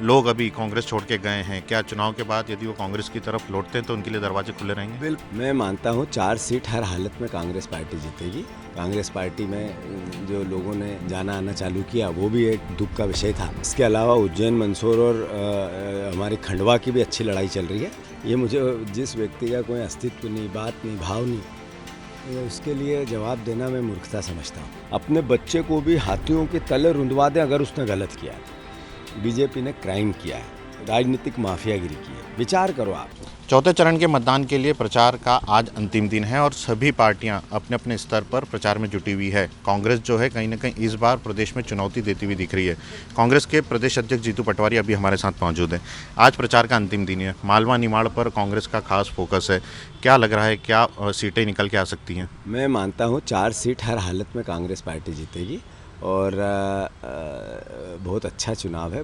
लोग अभी कांग्रेस छोड़ के गए हैं, क्या चुनाव के बाद यदि वो कांग्रेस की तरफ लौटते हैं तो उनके लिए दरवाजे खुले रहेंगे? बिल्कुल, मैं मानता हूँ 4 सीट हर हालत में कांग्रेस पार्टी जीतेगी। कांग्रेस पार्टी में जो लोगों ने जाना आना चालू किया वो भी एक दुख का विषय था। इसके अलावा उज्जैन, मंदसौर और हमारी खंडवा की भी अच्छी लड़ाई चल रही है। ये मुझे जिस व्यक्ति का कोई अस्तित्व नहीं, बात नहीं, भाव नहीं, उसके लिए जवाब देना मैं मूर्खता समझता हूँ। अपने बच्चे को भी हाथियों के तले रुंधवा दें अगर उसने गलत किया है। बीजेपी ने क्राइम किया है, राजनीतिक माफियागिरी की है। विचार करो आप। चौथे चरण के मतदान के लिए प्रचार का आज अंतिम दिन है और सभी पार्टियां अपने अपने स्तर पर प्रचार में जुटी हुई है। कांग्रेस जो है कहीं ना कहीं इस बार प्रदेश में चुनौती देती हुई दिख रही है। कांग्रेस के प्रदेश अध्यक्ष जीतू पटवारी अभी हमारे साथ मौजूद हैं। आज प्रचार का अंतिम दिन है, मालवा निमाड़ पर कांग्रेस का खास फोकस है। क्या लग रहा है, क्या सीटें निकल के आ सकती हैं? मैं मानता हूँ 4 सीट हर हालत में कांग्रेस पार्टी जीतेगी और बहुत अच्छा चुनाव है।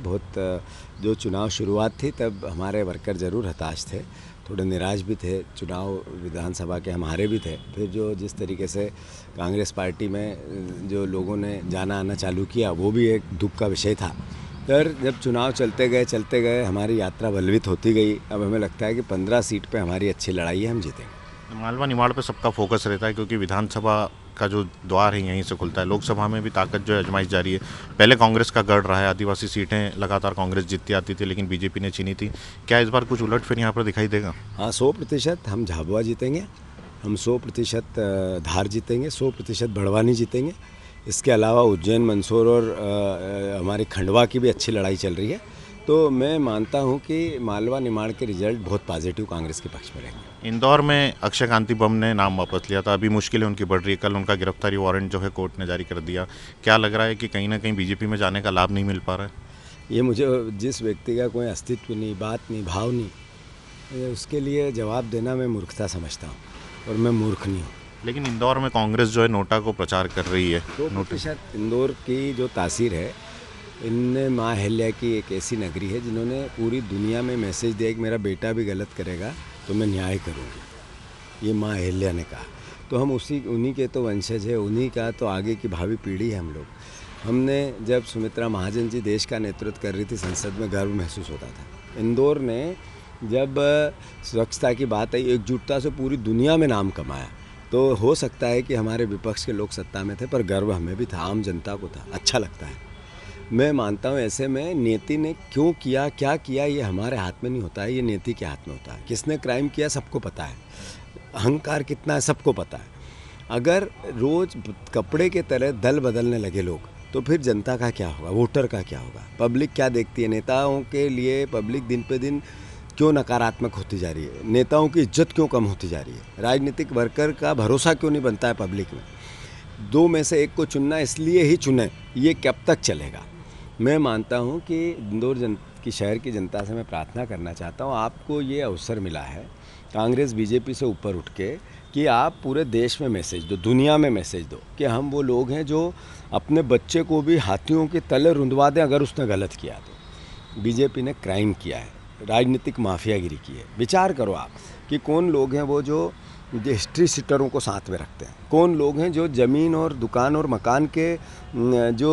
जो चुनाव शुरुआत थी तब हमारे वर्कर ज़रूर हताश थे, थोड़े निराश भी थे। चुनाव विधानसभा के हमारे भी थे। फिर जो जिस तरीके से कांग्रेस पार्टी में जो लोगों ने जाना आना चालू किया वो भी एक दुख का विषय था। पर जब चुनाव चलते गए हमारी यात्रा बलवित होती गई। अब हमें लगता है कि 15 सीट पे हमारी अच्छी लड़ाई है, हम जीतेंगे। मालवा निमाड़ पे सबका फोकस रहता है क्योंकि विधानसभा का जो द्वार है यहीं से खुलता है। लोकसभा में भी ताकत जो है आजमाइश जारी है। पहले कांग्रेस का गढ़ रहा है, आदिवासी सीटें लगातार कांग्रेस जीतती आती थी लेकिन बीजेपी ने छीनी थी। क्या इस बार कुछ उलट फिर यहाँ पर दिखाई देगा? हाँ, 100% हम झाबुआ जीतेंगे, हम 100% धार जीतेंगे, 100% बड़वानी जीतेंगे। इसके अलावा उज्जैन, मंदसौर और हमारी खंडवा की भी अच्छी लड़ाई चल रही है। तो मैं मानता हूं कि मालवा निमाड़ के रिजल्ट बहुत पॉजिटिव कांग्रेस के पक्ष में रहेंगे। इंदौर में अक्षय कांति बम ने नाम वापस लिया था, अभी मुश्किलें उनकी बढ़ रही है। कल उनका गिरफ्तारी वारंट जो है कोर्ट ने जारी कर दिया। क्या लग रहा है कि कहीं ना कहीं बीजेपी में जाने का लाभ नहीं मिल पा रहा है? ये मुझे जिस व्यक्ति का कोई अस्तित्व नहीं, बात नहीं, भाव नहीं, उसके लिए जवाब देना मैं मूर्खता समझता हूँ और मैं मूर्ख नहीं हूँ। लेकिन इंदौर में कांग्रेस जो है नोटा को प्रचार कर रही है। 2% इंदौर की जो तासीर है, इनने माँ अहिल्या की एक ऐसी नगरी है जिन्होंने पूरी दुनिया में मैसेज दिया कि मेरा बेटा भी गलत करेगा तो मैं न्याय करूँगी। ये माँ अहिल्या ने कहा। तो हम उन्हीं के तो वंशज है, उन्हीं का तो आगे की भावी पीढ़ी है हम लोग। हमने जब सुमित्रा महाजन जी देश का नेतृत्व कर रही थी संसद में, गर्व महसूस होता था। इंदौर ने जब स्वच्छता की बात आई, एकजुटता से पूरी दुनिया में नाम कमाया। तो हो सकता है कि हमारे विपक्ष के लोग सत्ता में थे पर गर्व हमें भी था, आम जनता को था। अच्छा लगता है। मैं मानता हूँ ऐसे में नियति ने क्यों किया, क्या किया, ये हमारे हाथ में नहीं होता है, ये नियति के हाथ में होता है। किसने क्राइम किया सबको पता है, अहंकार कितना है सबको पता है। अगर रोज़ कपड़े के तरह दल बदलने लगे लोग तो फिर जनता का क्या होगा, वोटर का क्या होगा, पब्लिक क्या देखती है? नेताओं के लिए पब्लिक दिन पे दिन क्यों नकारात्मक होती जा रही है? नेताओं की इज्जत क्यों कम होती जा रही है? राजनीतिक वर्कर का भरोसा क्यों नहीं बनता है पब्लिक में? 2 में से एक को चुनना इसलिए ही चुने, ये कब तक चलेगा? मैं मानता हूँ कि इंदौर की शहर की जनता से मैं प्रार्थना करना चाहता हूँ, आपको ये अवसर मिला है कांग्रेस बीजेपी से ऊपर उठ के कि आप पूरे देश में मैसेज दो, दुनिया में मैसेज दो कि हम वो लोग हैं जो अपने बच्चे को भी हाथियों के तले रुंधवा दें अगर उसने गलत किया तो। बीजेपी ने क्राइम किया है, राजनीतिक माफियागिरी की है। विचार करो आप कि कौन लोग हैं वो जो हिस्ट्री सीटरों को साथ में रखते हैं, कौन लोग हैं जो ज़मीन और दुकान और मकान के जो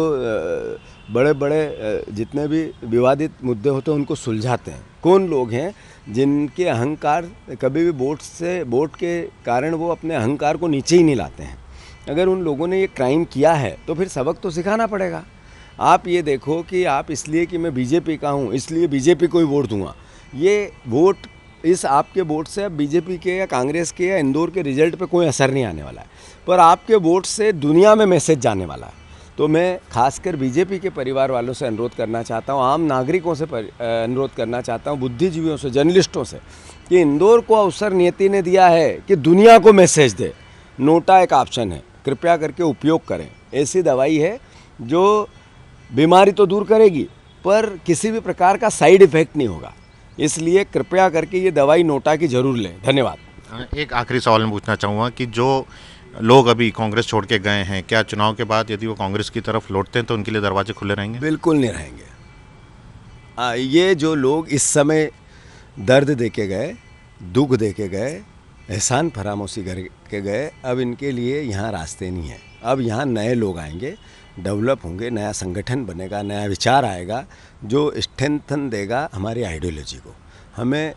बड़े बड़े जितने भी विवादित मुद्दे होते हैं उनको सुलझाते हैं, कौन लोग हैं जिनके अहंकार कभी भी वोट के कारण वो अपने अहंकार को नीचे ही नहीं लाते हैं। अगर उन लोगों ने ये क्राइम किया है तो फिर सबक तो सिखाना पड़ेगा। आप ये देखो कि आप इसलिए कि मैं बीजेपी का हूँ इसलिए बीजेपी को ही वोट दूंगा, ये वोट इस आपके वोट से अब बीजेपी के या कांग्रेस के या इंदौर के रिजल्ट पे कोई असर नहीं आने वाला है, पर आपके वोट से दुनिया में मैसेज जाने वाला है। तो मैं खासकर बीजेपी के परिवार वालों से अनुरोध करना चाहता हूँ, आम नागरिकों से अनुरोध करना चाहता हूँ, बुद्धिजीवियों से, जर्नलिस्टों से, कि इंदौर को अवसर नियति ने दिया है कि दुनिया को मैसेज दे। नोटा एक ऑप्शन है, कृपया करके उपयोग करें। ऐसी दवाई है जो बीमारी तो दूर करेगी पर किसी भी प्रकार का साइड इफ़ेक्ट नहीं होगा, इसलिए कृपया करके ये दवाई नोटा की ज़रूर लें। धन्यवाद। एक आखिरी सवाल मैं पूछना चाहूँगा कि जो लोग अभी कांग्रेस छोड़ के गए हैं, क्या चुनाव के बाद यदि वो कांग्रेस की तरफ लौटते हैं तो उनके लिए दरवाजे खुले रहेंगे? बिल्कुल नहीं रहेंगे। ये जो लोग इस समय दर्द दे के गए, दुख दे के गए, एहसान फरामोशी करके गए, अब इनके लिए यहाँ रास्ते नहीं हैं। अब यहाँ नए लोग आएंगे डेवलप होंगे, नया संगठन बनेगा, नया विचार आएगा जो स्ट्रेंथन देगा हमारी आइडियोलॉजी को। हमें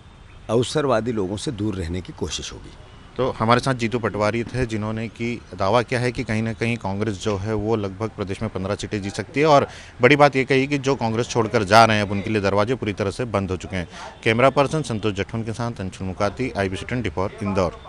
अवसरवादी लोगों से दूर रहने की कोशिश होगी। तो हमारे साथ जीतू पटवारी थे, जिन्होंने कि दावा किया है कि कहीं ना कहीं कांग्रेस जो है वो लगभग प्रदेश में 15 सीटें जीत सकती है। और बड़ी बात ये कही कि जो कांग्रेस छोड़कर जा रहे हैं अब उनके लिए दरवाजे पूरी तरह से बंद हो चुके हैं। कैमरा पर्सन संतोष जठवन के साथ अंशुल मुकाती, IBC 24 इंदौर।